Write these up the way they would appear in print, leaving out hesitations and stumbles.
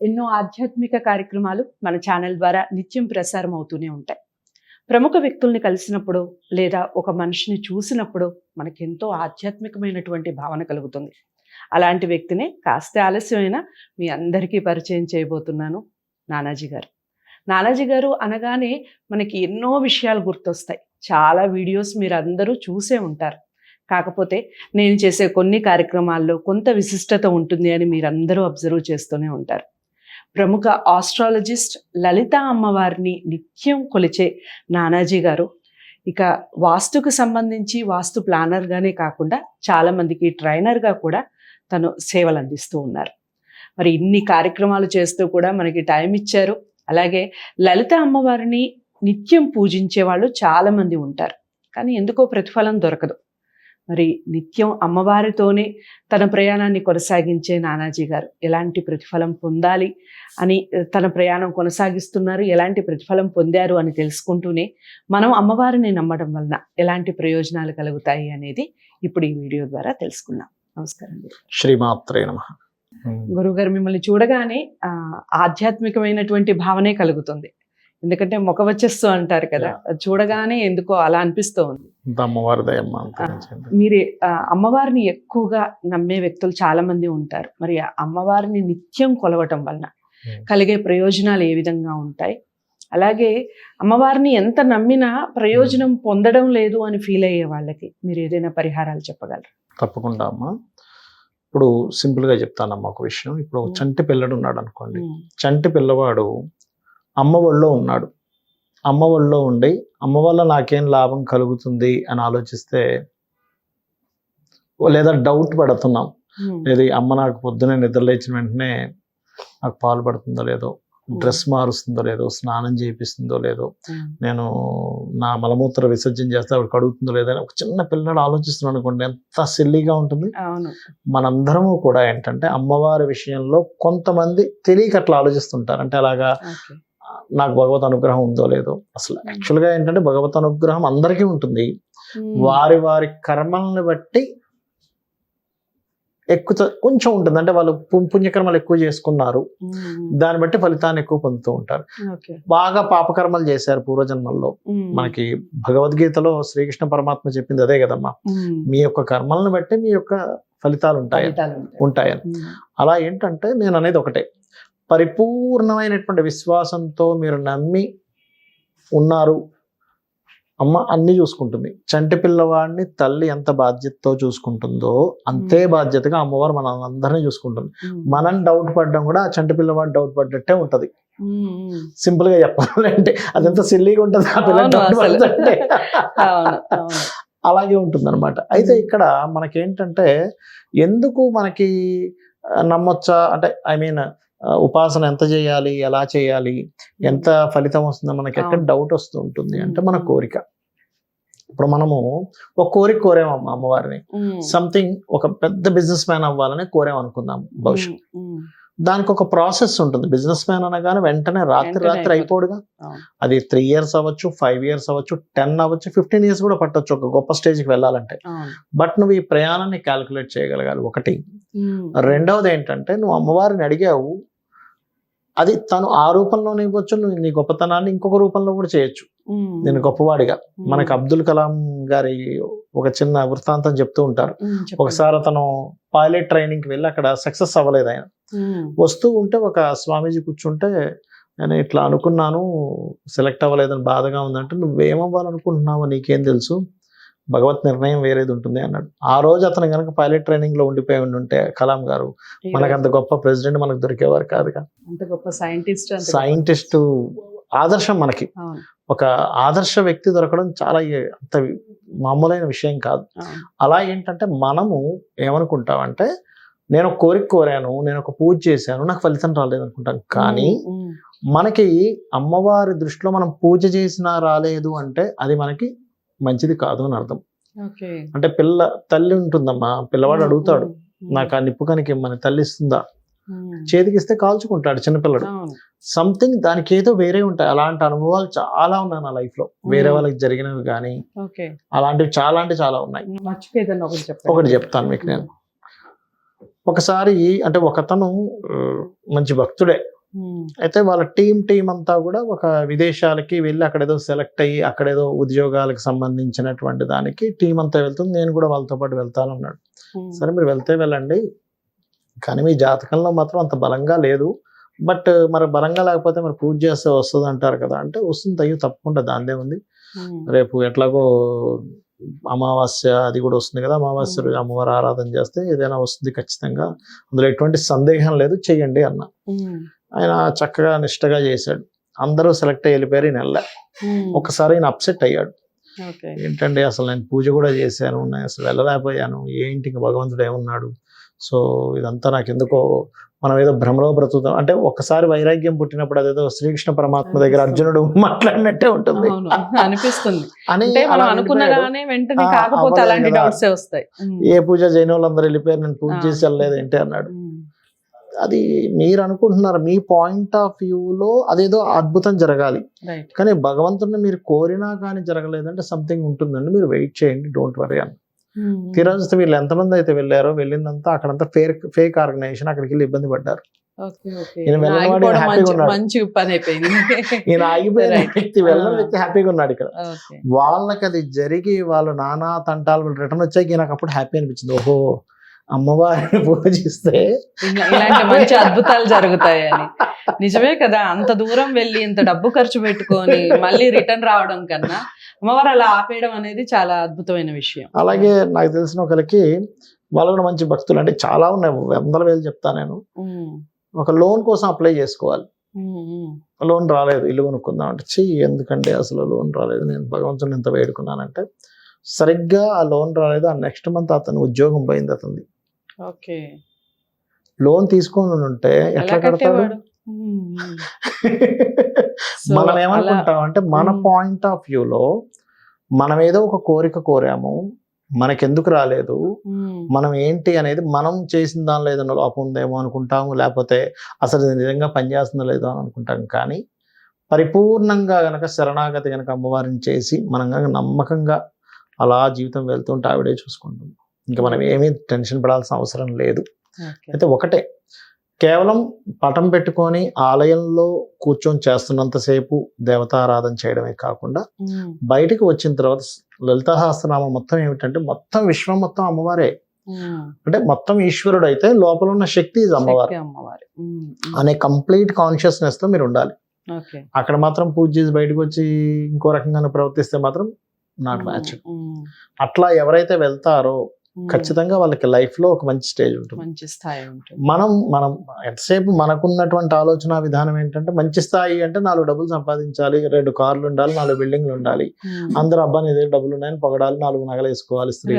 ఎన్నో ఆధ్యాత్మిక కార్యక్రమాలు మన ఛానల్ ద్వారా నిత్యం ప్రసారం అవుతూనే ఉంటాయి. ప్రముఖ వ్యక్తుల్ని కలిసినప్పుడు లేదా ఒక మనిషిని చూసినప్పుడు మనకెంతో ఆధ్యాత్మికమైనటువంటి భావన కలుగుతుంది. అలాంటి వ్యక్తినే కాస్త ఆలస్యమైనా మీ అందరికీ పరిచయం చేయబోతున్నాను. నానాజీ గారు. నానాజీ గారు అనగానే మనకి ఎన్నో విషయాలు గుర్తొస్తాయి. చాలా వీడియోస్ మీరు అందరూ చూసే ఉంటారు. కాకపోతే నేను చేసే కొన్ని కార్యక్రమాల్లో కొంత విశిష్టత ఉంటుంది అని మీరందరూ అబ్జర్వ్ చేస్తూనే ఉంటారు. ప్రముఖ ఆస్ట్రాలజిస్ట్ లలిత అమ్మవారిని నిత్యం కొలిచే నానాజీ గారు ఇక వాస్తుకు సంబంధించి వాస్తు ప్లానర్గానే కాకుండా చాలామందికి ట్రైనర్గా కూడా తను సేవలు అందిస్తూ ఉన్నారు. మరి ఇన్ని కార్యక్రమాలు చేస్తూ కూడా మనకి టైం ఇచ్చారు. అలాగే లలిత అమ్మవారిని నిత్యం పూజించే వాళ్ళు చాలామంది ఉంటారు, కానీ ఎందుకో ప్రతిఫలం దొరకదు. మరి నిత్యం అమ్మవారితోనే తన ప్రయాణాన్ని కొనసాగించే నానాజీ గారు ఎలాంటి ప్రతిఫలం పొందాలి అని తన ప్రయాణం కొనసాగిస్తున్నారు, ఎలాంటి ప్రతిఫలం పొందారు అని తెలుసుకుంటూనే మనం అమ్మవారిని నమ్మడం వలన ఎలాంటి ప్రయోజనాలు కలుగుతాయి అనేది ఇప్పుడు ఈ వీడియో ద్వారా తెలుసుకున్నాం. నమస్కారం. శ్రీమాత్రే నమః. గురువుగారు, మిమ్మల్ని చూడగానే ఆధ్యాత్మికమైనటువంటి భావనే కలుగుతుంది. ఎందుకంటే ముఖవచ్చస్సు అంటారు కదా, చూడగానే ఎందుకో అలా అనిపిస్తూ ఉంది. మీరు అమ్మవారిని ఎక్కువగా నమ్మే వ్యక్తులు చాలా మంది ఉంటారు. మరి అమ్మవారిని నిత్యం కొలవటం వలన కలిగే ప్రయోజనాలు ఏ విధంగా ఉంటాయి? అలాగే అమ్మవారిని ఎంత నమ్మినా ప్రయోజనం పొందడం లేదు అని ఫీల్ అయ్యే వాళ్ళకి మీరు ఏదైనా పరిహారాలు చెప్పగలరు? తప్పకుండా అమ్మా. ఇప్పుడు సింపుల్గా చెప్తానమ్మా ఒక విషయం. ఇప్పుడు చంటి పిల్లడు ఉన్నాడు అనుకోండి. చంటి పిల్లవాడు అమ్మ ఒళ్ళో ఉన్నాడు. అమ్మ ఒళ్ళో ఉండి అమ్మ వల్ల నాకేం లాభం కలుగుతుంది అని ఆలోచిస్తే, లేదా డౌట్ పడుతున్నాం, లేదా అమ్మ నాకు పొద్దునే నిద్ర లేచిన వెంటనే నాకు పాలు పడుతుందో లేదో, డ్రెస్ మారుస్తుందో లేదో, స్నానం చేయిస్తుందో లేదో, నేను నా మలమూత్ర విసర్జన చేస్తే ఆవిడ కడుగుతుందో లేదో అని ఒక చిన్న పిల్లడు ఆలోచిస్తున్నాడు అనుకోండి, ఎంత సిల్లీగా ఉంటుంది. మనందరము కూడా ఏంటంటే అమ్మవారి విషయంలో కొంతమంది తెలియక అట్లా ఆలోచిస్తుంటారు. అంటే అలాగా నాకు భగవత్ అనుగ్రహం ఉందో లేదో. అసలు యాక్చువల్గా ఏంటంటే భగవత్ అనుగ్రహం అందరికీ ఉంటుంది. వారి వారి కర్మల్ని బట్టి ఎక్కువ కొంచెం ఉంటుంది. అంటే వాళ్ళు పుణ్యకర్మలు ఎక్కువ చేసుకున్నారు, దాన్ని బట్టి ఫలితాన్ని ఎక్కువ పొందుతూ ఉంటారు. బాగా పాపకర్మలు చేశారు పూర్వజన్మల్లో. మనకి భగవద్గీతలో శ్రీకృష్ణ పరమాత్మ చెప్పింది అదే కదమ్మా, మీ యొక్క కర్మలను బట్టి మీ యొక్క ఫలితాలు ఉంటాయని. అలా ఏంటంటే నేను అనేది ఒకటే, పరిపూర్ణమైనటువంటి విశ్వాసంతో మీరు నమ్మి ఉన్నారు, అమ్మ అన్ని చూసుకుంటుంది. చంటి పిల్లవాడిని తల్లి ఎంత బాధ్యతతో చూసుకుంటుందో అంతే బాధ్యతగా అమ్మవారు మన అందరినీ చూసుకుంటుంది. మనం డౌట్ పడ్డం కూడా ఆ చంటి పిల్లవాడు డౌట్ పడ్డట్టే ఉంటది. సింపుల్ గా చెప్పాలంటే అదంతా సిల్లీగా ఉంటుంది ఆ పిల్ల డౌట్ పడ్డంటే. అలాగే ఉంటుంది అనమాట. అయితే ఇక్కడ మనకేంటంటే ఎందుకు మనకి నమ్మొచ్చా అంటే ఉపాసన ఎంత చేయాలి, ఎలా చేయాలి, ఎంత ఫలితం వస్తుందో మనకి ఎక్కడ డౌట్ వస్తూ ఉంటుంది అంటే మన కోరిక. ఇప్పుడు మనము ఒక కోరిక కోరామమ్మా అమ్మవారిని, సంథింగ్ ఒక పెద్ద బిజినెస్ మ్యాన్ అవ్వాలని కోరాం అనుకుందాం భవిష్యత్. దానికి ఒక ప్రాసెస్ ఉంటుంది. బిజినెస్ మ్యాన్ అనగానే వెంటనే రాత్రి అయిపోడుగా. అది 3 years అవ్వచ్చు, 5 years అవ్వచ్చు, 10 అవ్వచ్చు, 15 years కూడా పట్టొచ్చు ఒక గొప్ప స్టేజ్కి వెళ్ళాలంటే. బట్ నువ్వు ఈ ప్రయాణాన్ని క్యాల్కులేట్ చేయగలగాలి ఒకటి. రెండవది ఏంటంటే నువ్వు అమ్మవారిని అడిగావు, అది తను ఆ రూపంలోనే ఇవ్వచ్చు, నువ్వు నీ గొప్పతనాన్ని ఇంకొక రూపంలో కూడా చేయొచ్చు నేను గొప్పవాడిగా. మనకు అబ్దుల్ కలాం గారి ఒక చిన్న వృత్తాంతం చెప్తూ ఉంటారు. ఒకసారి అతను పైలట్ ట్రైనింగ్కి వెళ్ళి అక్కడ సక్సెస్ అవ్వలేదు. ఆయన వస్తూ ఉంటే ఒక స్వామీజీ కూర్చుంటే, నేను ఇట్లా అనుకున్నాను సెలెక్ట్ అవ్వలేదని బాధగా ఉందంటే, నువ్వేమవ్వాలనుకుంటున్నావో నీకేం తెలుసు, భగవత్ నిర్ణయం వేరేది ఉంటుంది అన్నాడు. ఆ రోజు అతను కనుక పైలట్ ట్రైనింగ్ లో ఉండిపోయి ఉంటే కలాం గారు మనకు అంత గొప్ప ప్రెసిడెంట్ మనకు దొరికేవారు కాదుగా. అంత గొప్ప సైంటిస్ట్ ఆదర్శం మనకి. ఒక ఆదర్శ వ్యక్తి దొరకడం చాలా అంత మామూలైన విషయం కాదు. అలా ఏంటంటే మనము ఏమనుకుంటామంటే, నేను ఒక కోరిక కోరాను, నేను ఒక పూజ చేశాను, నాకు ఫలితం రాలేదు అనుకుంటాం. కానీ మనకి అమ్మవారి దృష్టిలో మనం పూజ చేసినా రాలేదు అంటే అది మనకి మంచిది కాదు అని అర్థం. అంటే తల్లి ఉంటుందమ్మా, పిల్లవాడు అడుగుతాడు నాకు ఆ నిప్పు కనికి మన తల్లి ఇస్తుందా, చేతికిస్తే కాల్చుకుంటాడు చిన్నపిల్లడు. సంథింగ్ దానికి ఏదో వేరే ఉంటాయి. అలాంటి అనుభవాలు చాలా ఉన్నాయి నా లైఫ్ లో, వేరే వాళ్ళకి జరిగినవి కానీ అలాంటివి చాలా అంటే చాలా ఉన్నాయి. ఒకటి చెప్తాను మీకు నేను. ఒకసారి అంటే ఒకతను మంచి భక్తుడే, అయితే వాళ్ళ టీం అంతా కూడా ఒక విదేశాలకి వెళ్ళి అక్కడేదో సెలెక్ట్ అయ్యి అక్కడేదో ఉద్యోగాలకు సంబంధించినటువంటి దానికి టీం అంతా వెళ్తుంది, నేను కూడా వాళ్ళతో పాటు వెళ్తానన్నాడు. సరే మీరు వెళ్తే వెళ్ళండి, కానీ మీ జాతకంలో మాత్రం అంత బలంగా లేదు, బట్ మరి బలంగా లేకపోతే మరి పూజ చేస్తే వస్తుంది అంటారు కదా అంటే, వస్తుంది అయ్యో తప్పకుండా, దాందే ఉంది. రేపు ఎట్లాగో అమావాస్య అది కూడా వస్తుంది కదా, అమావాస్య రోజు అమ్మవారు ఆరాధన చేస్తే ఏదైనా వస్తుంది ఖచ్చితంగా, అందులో ఎటువంటి సందేహం లేదు, చెయ్యండి అన్న. ఆయన చక్కగా నిష్టగా చేశాడు. అందరూ సెలెక్ట్ అయ్యి వెళ్ళిపోయారు, ఈ నెల. ఒకసారి ఆయన అప్సెట్ అయ్యాడు. ఏంటంటే అసలు నేను పూజ కూడా చేశాను, నేను అసలు వెళ్ళలేకపోయాను, ఏంటి ఇంకా భగవంతుడు ఏమన్నాడు, సో ఇదంతా నాకు ఎందుకో, మనం ఏదో భ్రమలో బ్రతుకుతాం అంటే, ఒక్కసారి వైరాగ్యం పుట్టినప్పుడు అదేదో శ్రీకృష్ణ పరమాత్మ దగ్గర అర్జునుడు మాట్లాడినట్టే ఉంటుంది అనిపిస్తుంది. అని వస్తాయి. ఏ పూజ చేయని వాళ్ళందరూ వెళ్ళిపోయారు, నేను పూజ చేసి వెళ్ళలేదు ఏంటి అన్నాడు. అది మీరు అనుకుంటున్నారు మీ పాయింట్ ఆఫ్ వ్యూలో అదేదో అద్భుతం జరగాలి, కానీ భగవంతుడిని మీరు కోరినా కానీ జరగలేదంటే సంథింగ్ ఉంటుందండి, మీరు వెయిట్ చేయండి, డోంట్ వరీ అని. తీరాజు వీళ్ళు ఎంతమంది అయితే వెళ్ళారో, వెళ్ళిందంతా అక్కడంతా ఫేక్ ఆర్గనైజేషన్, అక్కడికి వెళ్ళి ఇబ్బంది పడ్డారు. ఈయన ఆగిపోయిన వ్యక్తి వెళ్ళిన వ్యక్తి హ్యాపీగా ఉన్నాడు ఇక్కడ. వాళ్ళకి అది జరిగి వాళ్ళు నానా తంటాలు రిటర్న్ వచ్చాక నాకు అప్పుడు హ్యాపీ అనిపించింది, ఓహో అమ్మవారిని పూజిస్తే ఇలాంటి మంచి అద్భుతాలు జరుగుతాయని. నిజమే కదా, అంత దూరం వెళ్ళి ఇంత డబ్బు ఖర్చు పెట్టుకొని మళ్ళీ రిటర్న్ రావడం కన్నా అమ్మవారు అలా ఆపేయడం అనేది చాలా అద్భుతమైన విషయం. అలాగే నాకు తెలిసిన ఒకరికి, వాళ్ళు కూడా మంచి భక్తులు, అంటే చాలా ఉన్నాయి, 100,000 చెప్తా నేను. ఒక లోన్ కోసం అప్లై చేసుకోవాలి, లోన్ రాలేదు, ఇల్లు కొనుక్కుందాం అంటే, ఎందుకంటే అసలు లోన్ రాలేదు, నేను భగవంతుని ఎంత వేడుకున్నానంటే, సరిగ్గా ఆ లోన్ రాలేదు, ఆ నెక్స్ట్ మంత్ అతను ఉద్యోగం పోయింది అతనిది. లోన్ తీసుకొని ఉంటే ఎట్లా కడతాడు? మనం ఏమనుకుంటాం అంటే, మన పాయింట్ ఆఫ్ వ్యూలో మనం ఏదో ఒక కోరిక కోరాము, మనకెందుకు రాలేదు, మనం ఏంటి అనేది, మనం చేసిన దానిలో ఏదైనా లోపం ఉందేమో అనుకుంటాము, లేకపోతే అసలు నిజంగా పనిచేస్తుందో లేదో అని అనుకుంటాం. కానీ పరిపూర్ణంగా గనక శరణాగతి గనక అమ్మవారిని చేసి మనం గనక నమ్మకంగా అలా జీవితం వెళ్తుంటే ఆవిడే చూసుకుంటుంది, ఇంకా మనం ఏమీ టెన్షన్ పడాల్సిన అవసరం లేదు. అయితే ఒకటే, కేవలం పటం పెట్టుకొని ఆలయంలో కూర్చొని చేస్తున్నంతసేపు దేవతారాధన చేయడమే కాకుండా, బయటకు వచ్చిన తర్వాత లలితా సహస్రనామం మొత్తం ఏమిటంటే, మొత్తం విశ్వం మొత్తం అమ్మవారే, అంటే మొత్తం ఈశ్వరుడు అయితే లోపల ఉన్న శక్తి అమ్మవారు అనే కంప్లీట్ కాన్షియస్నెస్ తో మీరు ఉండాలి. అక్కడ మాత్రం పూజ చేసి బయటకు వచ్చి ఇంకో రకంగా ప్రవర్తిస్తే మాత్రం నాట్ మ్యాచ్. అట్లా ఎవరైతే వెళ్తారో ఖచ్చితంగా వాళ్ళకి లైఫ్ లో ఒక మంచి స్టేజ్ ఉంటుంది, మంచి స్థాయి ఉంటుంది. మనం ఎంతసేపు మనకున్నటువంటి ఆలోచన విధానం ఏంటంటే, మంచి స్థాయి అంటే 4 డబ్బులు సంపాదించాలి, 2 కార్లు ఉండాలి, 4 బిల్డింగ్లు ఉండాలి, అందరూ అబ్బాయి ఇదే డబ్బులు ఉన్నాయని పొగడాలి, 4 నగలు వేసుకోవాలి స్త్రీ,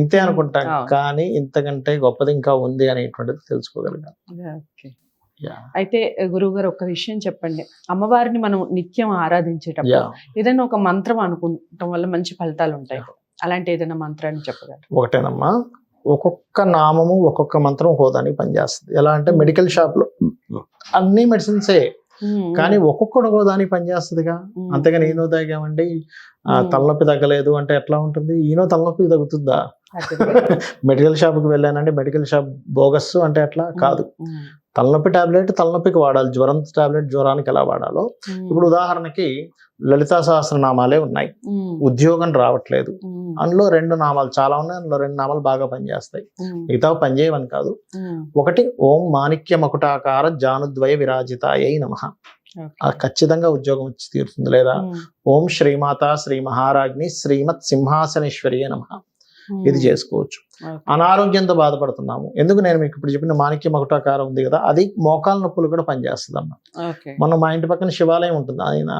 ఇంతే అనుకుంటాం. కానీ ఇంతకంటే గొప్పది ఇంకా ఉంది అనేటువంటిది తెలుసుకోగలిగాం. అయితే గురువు గారు ఒక విషయం చెప్పండి, అమ్మవారిని మనం నిత్యం ఆరాధించేటప్పుడు ఏదైనా ఒక మంత్రం అనుకుంటాం వల్ల మంచి ఫలితాలు ఉంటాయి, అలాంటి ఏదైనా మంత్రాన్ని చెప్పగలరు? ఒకటేనమ్మా, ఒక్కొక్క నామము ఒక్కొక్క మంత్రం ఒక్కోదానికి పనిచేస్తుంది. ఎలా అంటే మెడికల్ షాప్ లో అన్ని మెడిసిన్సే, కానీ ఒక్కొక్కడు ఒక్కోదానికి పనిచేస్తుందిగా. అంతేగాని ఈనో తాగామండి తలనొప్పి తగ్గలేదు అంటే ఎట్లా ఉంటుంది? ఈనో తలనొప్పి తగ్గుతుందా? మెడికల్ షాప్కి వెళ్ళానండి, మెడికల్ షాప్ బోగస్ అంటే ఎట్లా కాదు. తలనొప్పి టాబ్లెట్ తలనొప్పికి వాడాలి, జ్వరం టాబ్లెట్ జ్వరానికి ఎలా వాడాలో. ఇప్పుడు ఉదాహరణకి లలితా సహస్రనామాలే ఉన్నాయి, ఉద్యోగం రావట్లేదు, అందులో 2 నామాలు చాలా ఉన్నాయి, అందులో 2 నామాలు బాగా పనిచేస్తాయి, మిగతా పనిచేయవని కాదు. ఒకటి ఓం మాణిక్య మకుటాకార జానుద్వయ విరాజితాయై నమః, ఖచ్చితంగా ఉద్యోగం వచ్చి తీరుతుంది. లేదా ఓం శ్రీమాత శ్రీ మహారాజ్ని శ్రీమత్ సింహాసనేశ్వరి నమః, ఇది చేసుకోవచ్చు. అనారోగ్యంతో బాధపడుతున్నాము, ఎందుకు నేను మీకు ఇప్పుడు చెప్పిన మాణిక్య మకుటాకారం ఉంది కదా, అది మోకాల నొప్పులు కూడా పనిచేస్తుంది అన్న. మనం మా ఇంటి పక్కన శివాలయం ఉంటుంది, ఆయన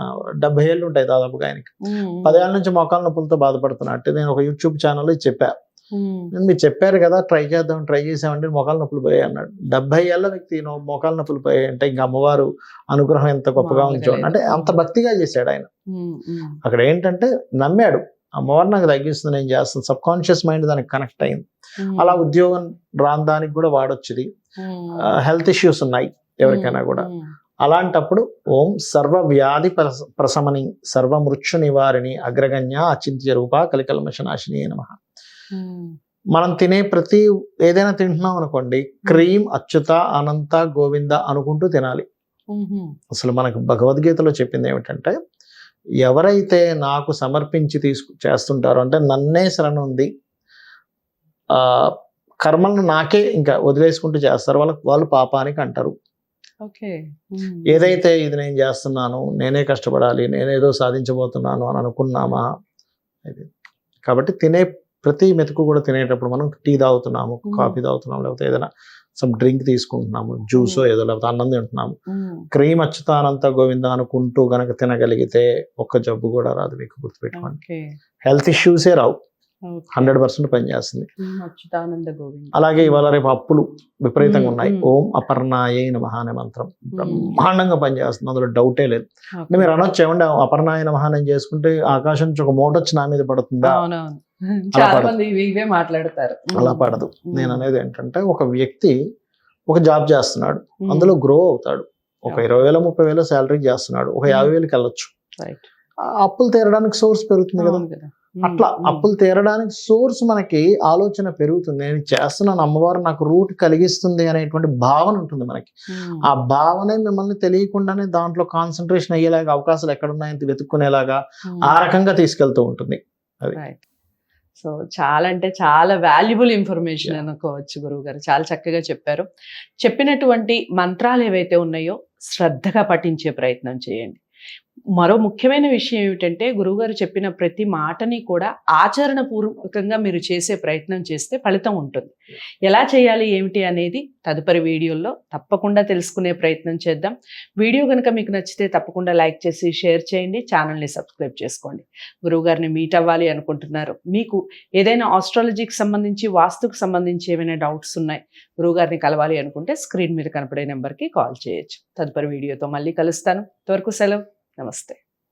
70 ఏళ్ళు ఉంటాయి దాదాపుగా, ఆయనకి 10 ఏళ్ళ నుంచి మోకాల నొప్పులతో బాధపడుతున్నట్టు నేను ఒక యూట్యూబ్ ఛానల్లో చెప్పా. నేను మీరు చెప్పారు కదా ట్రై చేసామంటే మోకాల నొప్పులు పోయాయి అన్నాడు. 70 ఏళ్ళ వ్యక్తి మోకాల నొప్పులు పోయాయి అంటే ఇంకా అమ్మవారు అనుగ్రహం ఎంత గొప్పగా ఉంచో అంటే అంత భక్తిగా చేశాడు ఆయన. అక్కడ ఏంటంటే నమ్మాడు, అమ్మవారు నాకు తగ్గిస్తుంది, నేను చేస్తాను, సబ్ కాన్షియస్ మైండ్ దానికి కనెక్ట్ అయింది. అలా ఉద్యోగం రాని దానికి కూడా వాడొచ్చుది. హెల్త్ ఇష్యూస్ ఉన్నాయి ఎవరికైనా కూడా, అలాంటప్పుడు ఓం సర్వ వ్యాధి ప్రశమని సర్వ మృత్యు నివారిణి అగ్రగణ్య అచింత్య రూప కలికల్మషనాశిని నమః. మనం తినే ఏదైనా తింటున్నాం అనుకోండి, క్రీమ్ అచ్యుత అనంత గోవింద అనుకుంటూ తినాలి. అసలు మనకు భగవద్గీతలో చెప్పింది ఏమిటంటే, ఎవరైతే నాకు సమర్పించి చేస్తుంటారో, అంటే నన్నే శరణుంది కర్మలను నాకే ఇంకా వదిలేసుకుంటూ చేస్తారు, వాళ్ళు పాపానికి అంటారు. ఓకే. ఏదైతే ఇది నేను చేస్తున్నాను, నేనే కష్టపడాలి, నేనేదో సాధించబోతున్నాను అని అనుకున్నామా, ఇది కాబట్టి ప్రతి మెతుకు కూడా తినేటప్పుడు మనం టీ తాగుతున్నాము, కాఫీ తాగుతున్నాము, లేకపోతే ఏదైనా సమ్ డ్రింక్ తీసుకుంటున్నాము, జ్యూస్ ఏదో, లేకపోతే అన్నం తింటున్నాము, క్రీమ్ అచ్యుతానంత గోవింద అనుకుంటూ గనక తినగలిగితే ఒక్క జబ్బు కూడా రాదు. మీకు గుర్తుపెట్టుకోండి, హెల్త్ ఇష్యూసే రావు, 100% పనిచేస్తుంది. అలాగే ఇవాళ రేపు అప్పులు విపరీతంగా ఉన్నాయి. ఓం అపర్ణాయే నమః అనే మంత్రం బ్రహ్మాండంగా పనిచేస్తుంది, అందులో డౌటే లేదు. అంటే మీరు అనొచ్చు, ఏమంటే అపర్ణాయ నమః నేను చేసుకుంటే ఆకాశం నుంచి ఒక మూట వచ్చి నా మీద పడుతుందా? మాట్లాడతారు. అలా పడదు. నేను అనేది ఏంటంటే, ఒక వ్యక్తి ఒక జాబ్ చేస్తున్నాడు, అందులో గ్రో అవుతాడు, ఒక 20,000 30,000 శాలరీ చేస్తున్నాడు, ఒక 50,000కి వెళ్ళొచ్చు. అప్పులు తీరడానికి సోర్స్ పెరుగుతుంది కదా. అట్లా అప్పులు తీరడానికి సోర్స్ మనకి ఆలోచన పెరుగుతుంది. నేను చేస్తున్నాను, అమ్మవారు నాకు రూట్ కలిగిస్తుంది అనేటువంటి భావన ఉంటుంది మనకి. ఆ భావనే మిమ్మల్ని తెలియకుండానే దాంట్లో కాన్సన్ట్రేషన్ అయ్యేలాగా, అవకాశాలు ఎక్కడున్నాయని వెతుక్కునేలాగా ఆ రకంగా తీసుకెళ్తూ ఉంటుంది. అది సో చాలా అంటే చాలా వాల్యుబుల్ ఇన్ఫర్మేషన్ అనుకోవచ్చు గురువు గారు. చాలా చక్కగా చెప్పారు. చెప్పినటువంటి మంత్రాలు ఏవైతే ఉన్నాయో శ్రద్ధగా పఠించే ప్రయత్నం చేయండి. మరో ముఖ్యమైన విషయం ఏమిటంటే, గురువుగారు చెప్పిన ప్రతి మాటని కూడా ఆచరణ పూర్వకంగా మీరు చేసే ప్రయత్నం చేస్తే ఫలితం ఉంటుంది. ఎలా చేయాలి ఏమిటి అనేది తదుపరి వీడియోల్లో తప్పకుండా తెలుసుకునే ప్రయత్నం చేద్దాం. వీడియో కనుక మీకు నచ్చితే తప్పకుండా లైక్ చేసి షేర్ చేయండి, ఛానల్ని సబ్స్క్రైబ్ చేసుకోండి. గురువుగారిని మీట్ అవ్వాలి అనుకుంటున్నారు, మీకు ఏదైనా ఆస్ట్రాలజీకి సంబంధించి, వాస్తుకు సంబంధించి ఏమైనా డౌట్స్ ఉన్నాయి, గురువుగారిని కలవాలి అనుకుంటే స్క్రీన్ మీద కనపడే నెంబర్కి కాల్ చేయొచ్చు. తదుపరి వీడియోతో మళ్ళీ కలుస్తాను. అంతవరకు సెలవు. నమస్తే.